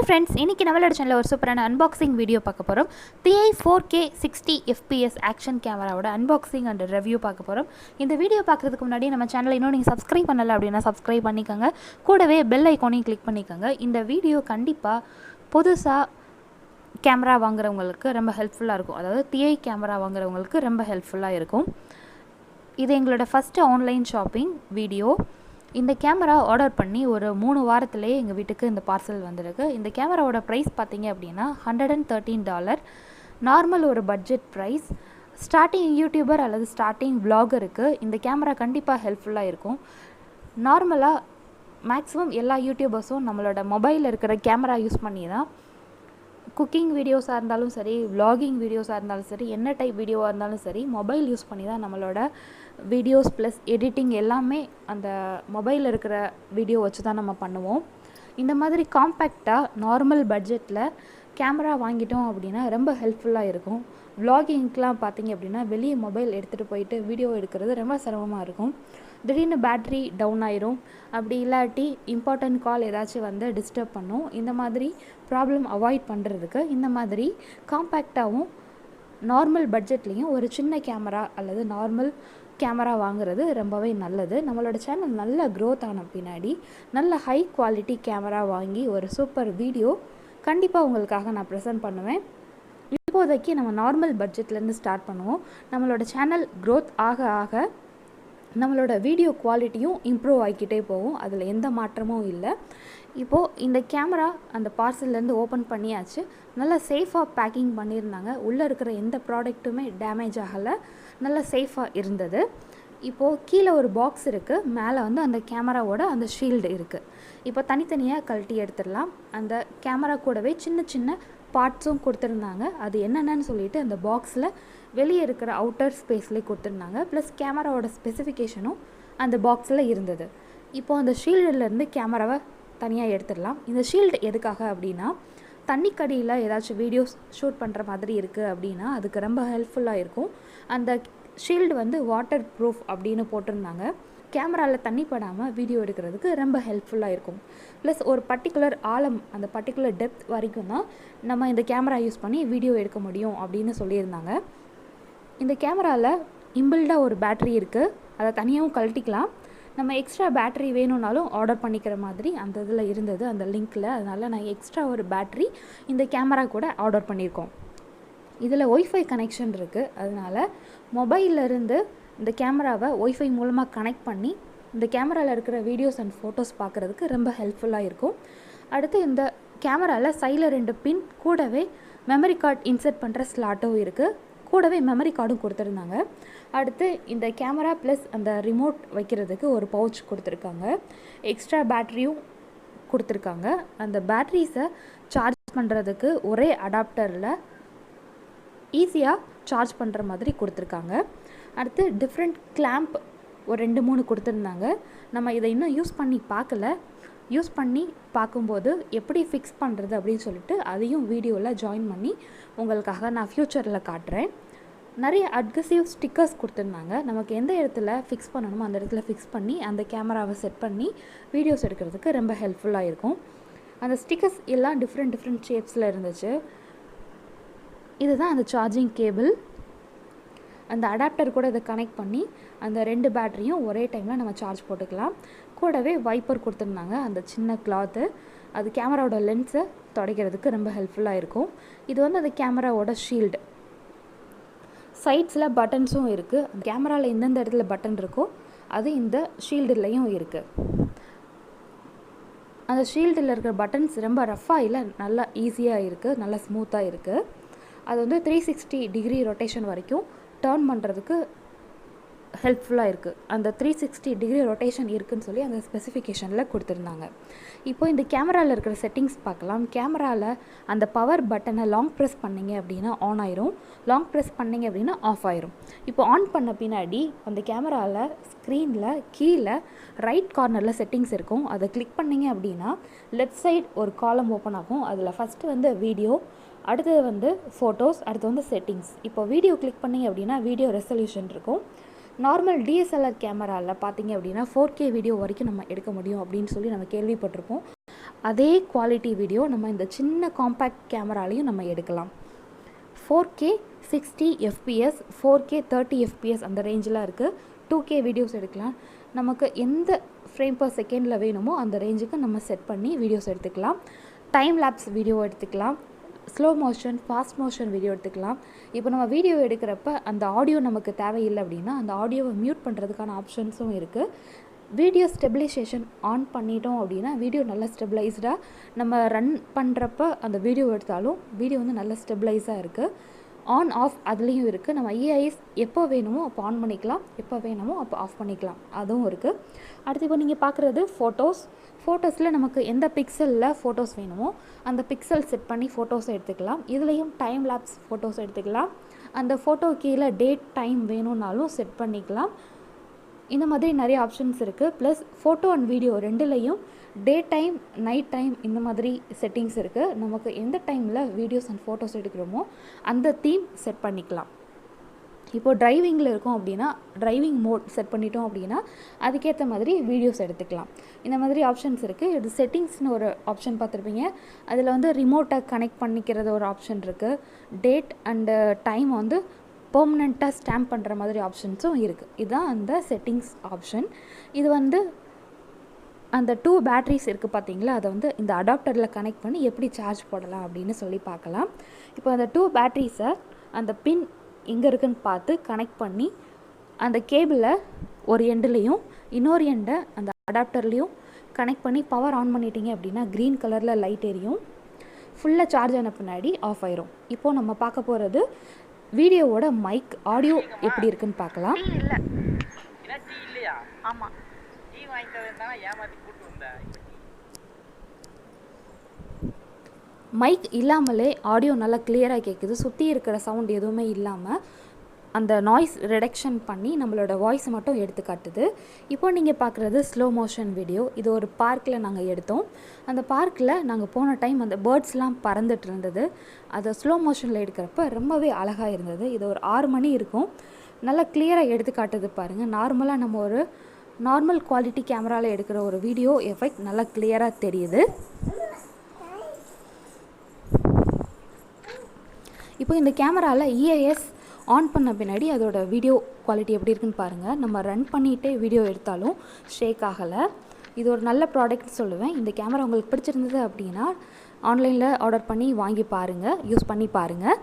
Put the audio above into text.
friends, இன்னைக்கு நம்மளோட சேனல்ல ஒரு சூப்பரான அன்பாக்சிங் வீடியோ பார்க்க போறோம். ThiEYE 4K 60 FPS ஆக்ஷன் கேமராவோட அன்பாக்சிங் அண்ட் ரிவ்யூ பார்க்க போறோம். இந்த வீடியோ பார்க்கிறதுக்கு முன்னாடி நம்ம சேனலை இன்னும் நீங்க சப்ஸ்கிரைப் பண்ணல அப்படினா சப்ஸ்கிரைப் பண்ணிக்கங்க. கூடவே பெல் ஐகானையும் கிளிக் பண்ணிக்கங்க. இந்த வீடியோ கண்டிப்பா புதுசா கேமரா வாங்குறவங்களுக்கு ரொம்ப ஹெல்ப்ஃபுல்லா இருக்கும். அதாவது ThiEYE கேமரா வாங்குறவங்களுக்கு ரொம்ப ஹெல்ப்ஃபுல்லா இருக்கும். இது எங்களோட ஃபர்ஸ்ட் ஆன்லைன் ஷாப்பிங் வீடியோ. இந்த கேமரா ஆர்டர் பண்ணி ஒரு 3 வாரத்திலே எங்கள் வீட்டுக்கு இந்த பார்சல் வந்திருக்கு. இந்த கேமராவோட ப்ரைஸ் பார்த்தீங்க அப்படின்னா $113. நார்மல் ஒரு பட்ஜெட் ப்ரைஸ். ஸ்டார்டிங் யூடியூபர் அல்லது ஸ்டார்டிங் விளாகருக்கு இந்த கேமரா கண்டிப்பாக ஹெல்ப்ஃபுல்லாக இருக்கும். நார்மலாக மேக்ஸிமம் எல்லா யூடியூபர்ஸும் நம்மளோட மொபைலில் இருக்கிற கேமரா யூஸ் பண்ணி தான் குக்கிங் வீடியோஸாக இருந்தாலும் சரி, விளாகிங் வீடியோஸாக இருந்தாலும் சரி, என்ன டைப் வீடியோவாக இருந்தாலும் சரி, மொபைல் யூஸ் பண்ணி தான் நம்மளோட வீடியோஸ் ப்ளஸ் எடிட்டிங் எல்லாமே அந்த மொபைலில் இருக்கிற வீடியோ வச்சு தான் நம்ம பண்ணுவோம். இந்த மாதிரி காம்பேக்டாக நார்மல் பட்ஜெட்டில் கேமரா வாங்கிட்டோம் அப்படின்னா ரொம்ப ஹெல்ப்ஃபுல்லாக இருக்கும். விளாகிங்க்கெலாம் பார்த்திங்க அப்படின்னா வெளியே மொபைல் எடுத்துகிட்டு போயிட்டு வீடியோ எடுக்கிறது ரொம்ப சிரமமாக இருக்கும். திடீர்னு பேட்ரி டவுன் ஆயிரும். அப்படி இல்லாட்டி இம்பார்ட்டன்ட் கால் ஏதாச்சும் வந்து டிஸ்டர்ப் பண்ணும். இந்த மாதிரி ப்ராப்ளம் அவாய்ட் பண்ணுறதுக்கு இந்த மாதிரி காம்பேக்டாகவும் நார்மல் பட்ஜெட்லேயும் ஒரு சின்ன கேமரா அல்லது நார்மல் கேமரா வாங்குறது ரொம்பவே நல்லது. நம்மளோட சேனல் நல்ல க்ரோத் ஆன பின்னாடி நல்ல ஹை குவாலிட்டி கேமரா வாங்கி ஒரு சூப்பர் வீடியோ கண்டிப்பாக உங்களுக்காக நான் ப்ரெசென்ட் பண்ணுவேன். இப்போதைக்கு நம்ம நார்மல் பட்ஜெட்லேருந்து ஸ்டார்ட் பண்ணுவோம். நம்மளோட சேனல் க்ரோத் ஆக ஆக நம்மளோட வீடியோ குவாலிட்டியும் இம்ப்ரூவ் ஆகிக்கிட்டே போகும். அதில் எந்த மாற்றமும் இல்லை. இப்போது இந்த கேமரா அந்த பார்சல்லேருந்து ஓப்பன் பண்ணியாச்சு. நல்லா சேஃபாக பேக்கிங் பண்ணியிருந்தாங்க. உள்ளே இருக்கிற எந்த ப்ராடக்ட்டுமே டேமேஜ் ஆகலை. நல்லா சேஃபாக இருந்தது. இப்போது கீழே ஒரு பாக்ஸ் இருக்குது. மேலே வந்து அந்த கேமராவோட அந்த ஷீல்டு இருக்குது. இப்போ தனித்தனியாக கழட்டி எடுத்துடலாம். அந்த கேமரா கூடவே சின்ன சின்ன பார்ட்ஸும் கொடுத்துருந்தாங்க. அது என்னென்னு சொல்லிட்டு அந்த பாக்ஸில் வெளியே இருக்கிற அவுட்டர் ஸ்பேஸ்லேயே கொடுத்துருந்தாங்க. ப்ளஸ் கேமராவோட ஸ்பெசிஃபிகேஷனும் அந்த பாக்ஸில் இருந்தது. இப்போது அந்த ஷீல்டுலேருந்து கேமராவை தனியாக எடுத்துடலாம். இந்த ஷீல்டு எதுக்காக அப்படின்னா, தண்ணிக்கடியில் ஏதாச்சும் வீடியோஸ் ஷூட் பண்ணுற மாதிரி இருக்குது அப்படின்னா அதுக்கு ரொம்ப ஹெல்ப்ஃபுல்லாக இருக்கும். அந்த ஷீல்டு வந்து வாட்டர் ப்ரூஃப் அப்படின்னு போட்டிருந்தாங்க. கேமராவில் தண்ணி படாமல் வீடியோ எடுக்கிறதுக்கு ரொம்ப ஹெல்ப்ஃபுல்லாக இருக்கும். ப்ளஸ் ஒரு பர்டிகுலர் ஆழம், அந்த பர்டிகுலர் டெப்த் வரைக்கும் தான் நம்ம இந்த கேமரா யூஸ் பண்ணி வீடியோ எடுக்க முடியும் அப்படின்னு சொல்லியிருந்தாங்க. இந்த கேமராவில் இம்பில்டாக ஒரு பேட்ரி இருக்குது. அதை தனியாகவும் கழட்டிக்கலாம். நம்ம எக்ஸ்ட்ரா பேட்ரி வேணும்னாலும் ஆர்டர் பண்ணிக்கிற மாதிரி அந்த இதில் இருந்தது, அந்த லிங்க்கில். அதனால் நான் எக்ஸ்ட்ரா ஒரு பேட்ரி இந்த கேமரா கூட ஆர்டர் பண்ணியிருக்கோம். இதில் ஒய்ஃபை கனெக்ஷன் இருக்குது. அதனால் மொபைலிருந்து இந்த கேமராவை ஒய்ஃபை மூலமாக கனெக்ட் பண்ணி இந்த கேமராவில் இருக்கிற வீடியோஸ் அண்ட் ஃபோட்டோஸ் பார்க்குறதுக்கு ரொம்ப ஹெல்ப்ஃபுல்லாக இருக்கும். அடுத்து இந்த கேமராவில் சைடில் 2 பின், கூடவே மெமரி கார்டு இன்சர்ட் பண்ணுற ஸ்லாட்டும் இருக்குது. கூடவே மெமரி கார்டும் கொடுத்துருந்தாங்க. அடுத்து இந்த கேமரா ப்ளஸ் அந்த ரிமோட் வைக்கிறதுக்கு ஒரு பவுச் கொடுத்துருக்காங்க. எக்ஸ்ட்ரா பேட்ரியும் கொடுத்துருக்காங்க. அந்த பேட்ரிஸை சார்ஜ் பண்ணுறதுக்கு ஒரே அடாப்டரில் ஈஸியாக சார்ஜ் பண்ணுற மாதிரி கொடுத்துருக்காங்க. அடுத்து டிஃப்ரெண்ட் கிளாம்ப் ஒரு 2-3 கொடுத்துருந்தாங்க. நம்ம இதை இன்னும் யூஸ் பண்ணி பார்க்கல. யூஸ் பண்ணி பார்க்கும்போது எப்படி ஃபிக்ஸ் பண்ணுறது அப்படின்னு சொல்லிட்டு அதையும் வீடியோவில் ஜாயின் பண்ணி உங்களுக்காக நான் ஃப்யூச்சரில் காட்டுறேன். நிறைய அட்கசிவ் ஸ்டிக்கர்ஸ் கொடுத்துருந்தாங்க. நமக்கு எந்த இடத்துல ஃபிக்ஸ் பண்ணணுமோ அந்த இடத்துல ஃபிக்ஸ் பண்ணி அந்த கேமராவை செட் பண்ணி வீடியோஸ் எடுக்கிறதுக்கு ரொம்ப ஹெல்ப்ஃபுல்லாக இருக்கும். அந்த ஸ்டிக்கர்ஸ் எல்லாம் டிஃப்ரெண்ட் ஷேப்ஸில் இருந்துச்சு. இதுதான் அந்த சார்ஜிங் கேபிள். அந்த அடாப்டர் கூட இதை கனெக்ட் பண்ணி அந்த 2 பேட்டரியும் ஒரே டைமில் நம்ம சார்ஜ் போட்டுக்கலாம். கூடவே வைப்பர் கொடுத்துருந்தாங்க. அந்த சின்ன கிளாத்து அது கேமராவோட லென்ஸை துடைக்கிறதுக்கு ரொம்ப ஹெல்ப்ஃபுல்லாக இருக்கும். இது வந்து அந்த கேமராவோட ஷீல்டு. சைட்ஸில் பட்டன்ஸும் இருக்குது. கேமராவில் எந்தெந்த இடத்துல பட்டன் இருக்கோ அது இந்த ஷீல்டுலேயும் இருக்குது. அந்த ஷீல்டில் இருக்கிற பட்டன்ஸ் ரொம்ப ரஃபாக இல்லை, நல்லா ஈஸியாக இருக்குது, நல்லா ஸ்மூத்தாக இருக்குது. அது வந்து 360 டிகிரி ரொட்டேஷன் வரைக்கும் டர்ன் பண்ணுறதுக்கு ஹெல்ப்ஃபுல்லாக இருக்குது. அந்த 360 டிகிரி ரொட்டேஷன் இருக்குதுன்னு சொல்லி அந்த ஸ்பெசிஃபிகேஷனில் கொடுத்துருந்தாங்க. இப்போ இந்த கேமராவில் இருக்கிற செட்டிங்ஸ் பார்க்கலாம். கேமராவில் அந்த பவர் பட்டனை லாங் ப்ரெஸ் பண்ணிங்க அப்படின்னா ஆன் ஆயிரும். லாங் ப்ரெஸ் பண்ணிங்க அப்படின்னா ஆஃப் ஆயிரும். இப்போ ஆன் பண்ண பின்னாடி அந்த கேமராவில் ஸ்க்ரீனில் கீழே ரைட் கார்னரில் செட்டிங்ஸ் இருக்கும். அதை கிளிக் பண்ணிங்க அப்படின்னா லெஃப்ட் சைடு ஒரு காலம் ஓப்பன் ஆகும். அதில் ஃபஸ்ட்டு வந்து வீடியோ, அடுத்தது வந்து ஃபோட்டோஸ், அடுத்து வந்து செட்டிங்ஸ். இப்போ வீடியோ கிளிக் பண்ணிங்க அப்படின்னா வீடியோ ரெசல்யூஷன் இருக்கும். நார்மல் டிஎஸ்எல்ஆர் கேமராவில் பார்த்திங்க அப்படின்னா 4K வீடியோ வரைக்கும் நம்ம எடுக்க முடியும் அப்படின்னு சொல்லி நம்ம கேள்விப்பட்டிருப்போம். அதே குவாலிட்டி வீடியோ நம்ம இந்த சின்ன காம்பேக்ட் கேமராலையும் நம்ம எடுக்கலாம். 4K 60 FPS, 4K 30 FPS அந்த ரேஞ்சில் இருக்குது. 2K வீடியோஸ் எடுக்கலாம். நமக்கு எந்த ஃப்ரேம் பர் செகண்டில் வேணுமோ அந்த ரேஞ்சுக்கு நம்ம செட் பண்ணி வீடியோஸ் எடுத்துக்கலாம். டைம் லேப்ஸ் வீடியோ எடுத்துக்கலாம், slow motion, fast motion video எடுத்துக்கலாம். இப்போ நம்ம வீடியோ எடுக்கிறப்ப அந்த ஆடியோ நமக்கு தேவையில்லை அப்படின்னா அந்த ஆடியோவை மியூட் பண்ணுறதுக்கான ஆப்ஷன்ஸும் இருக்குது. வீடியோ ஸ்டெபிலைசேஷன் ஆன் பண்ணிட்டோம் அப்படின்னா வீடியோ நல்லா ஸ்டெபிளைஸ்டாக நம்ம ரன் பண்ணுறப்ப அந்த வீடியோ எடுத்தாலும் வீடியோ வந்து நல்லா ஸ்டெபிளைஸாக இருக்குது. ஆன் ஆஃப் அதுலேயும் இருக்குது. நம்ம ஏஐஸ் எப்போ வேணுமோ அப்போ ஆன் பண்ணிக்கலாம், எப்போ வேணுமோ அப்போ ஆஃப் பண்ணிக்கலாம், அதுவும் இருக்குது. அடுத்து இப்போ நீங்கள் பார்க்குறது ஃபோட்டோஸில் நமக்கு எந்த பிக்சலில் ஃபோட்டோஸ் வேணுமோ அந்த பிக்சல் செட் பண்ணி ஃபோட்டோஸை எடுத்துக்கலாம். இதுலேயும் டைம் லேப்ஸ் ஃபோட்டோஸ் எடுத்துக்கலாம். அந்த ஃபோட்டோ கீழே டேட் டைம் வேணும்னாலும் செட் பண்ணிக்கலாம். இந்த மாதிரி நிறைய ஆப்ஷன்ஸ் இருக்குது. ப்ளஸ் ஃபோட்டோ அண்ட் வீடியோ ரெண்டுலேயும் டே டைம், நைட் டைம் இந்த மாதிரி செட்டிங்ஸ் இருக்குது. நமக்கு எந்த டைமில் வீடியோஸ் அண்ட் ஃபோட்டோஸ் எடுக்கிறோமோ அந்த தீம் செட் பண்ணிக்கலாம். இப்போது டிரைவிங்கில் இருக்கோம் அப்படின்னா டிரைவிங் மோட் செட் பண்ணிட்டோம் அப்படின்னா அதுக்கேற்ற மாதிரி வீடியோஸ் எடுத்துக்கலாம். இந்த மாதிரி ஆப்ஷன்ஸ் இருக்குது. இது செட்டிங்ஸ்னு ஒரு ஆப்ஷன் பார்த்துருப்பீங்க. அதில் வந்து ரிமோட்டை கனெக்ட் பண்ணிக்கிறது ஒரு ஆப்ஷன் இருக்குது. டேட் அண்டு டைம் வந்து பெர்மனெண்ட்டாக ஸ்டாம்ப் பண்ணுற மாதிரி ஆப்ஷன்ஸும் இருக்குது. இதுதான் அந்த செட்டிங்ஸ் ஆப்ஷன். இது வந்து அந்த 2 பேட்ரிஸ் இருக்குது பார்த்தீங்களா, அதை வந்து இந்த அடாப்டரில் கனெக்ட் பண்ணி எப்படி சார்ஜ் போடலாம் அப்படின்னு சொல்லி பார்க்கலாம். இப்போ அந்த 2 பேட்ரிஸை அந்த பின் எங்கே இருக்குதுன்னு பார்த்து கனெக்ட் பண்ணி அந்த கேபிளை ஒரு எண்டுலேயும் இன்னொரு எண்டை அந்த அடாப்டர்லேயும் கனெக்ட் பண்ணி பவர் ஆன் பண்ணிட்டீங்க அப்படின்னா க்ரீன் கலரில் லைட் எரியும். ஃபுல்லாக சார்ஜ் ஆன பின்னாடி ஆஃப் ஆயிரும். இப்போது நம்ம பார்க்க போகிறது வீடியோவோட மைக் ஆடியோ எப்படி இருக்குன்னு பார்க்கலாம். மைக் இல்லாமலே ஆடியோ நல்லா கிளியராக கேட்குது. சுற்றி இருக்கிற சவுண்ட் எதுவுமே இல்லாமல் அந்த நாய்ஸ் ரிடக்ஷன் பண்ணி நம்மளோட வாய்ஸ் மட்டும் எடுத்து காட்டுது. இப்போ நீங்கள் பார்க்குறது ஸ்லோ மோஷன் வீடியோ. இது ஒரு பார்க்கில் நாங்கள் எடுத்தோம். அந்த பார்க்கில் நாங்கள் போன டைம் அந்த பேர்ட்ஸ்லாம் பறந்துட்டு இருந்தது. அதை ஸ்லோ மோஷனில் எடுக்கிறப்ப ரொம்பவே அழகாக இருந்தது. இது ஒரு 6 மணி இருக்கும். நல்லா கிளியராக எடுத்து காட்டுது பாருங்கள். நார்மலாக நம்ம ஒரு நார்மல் குவாலிட்டி கேமராவில் எடுக்கிற ஒரு வீடியோ எஃபெக்ட் நல்லா கிளியராக தெரியுது. இப்போ இந்த கேமராவில் இஏஎஸ் ஆன் பண்ண பின்னாடி அதோட வீடியோ குவாலிட்டி எப்படி இருக்குன்னு பாருங்கள். நம்ம ரன் பண்ணிகிட்டே வீடியோ எடுத்தாலும் ஷேக் ஆகலை. இது ஒரு நல்ல ப்ராடக்ட் சொல்லுவேன். இந்த கேமரா உங்களுக்கு பிடிச்சிருந்தது அப்படின்னா ஆன்லைனில் ஆர்டர் பண்ணி வாங்கி பாருங்கள், யூஸ் பண்ணி பாருங்கள்.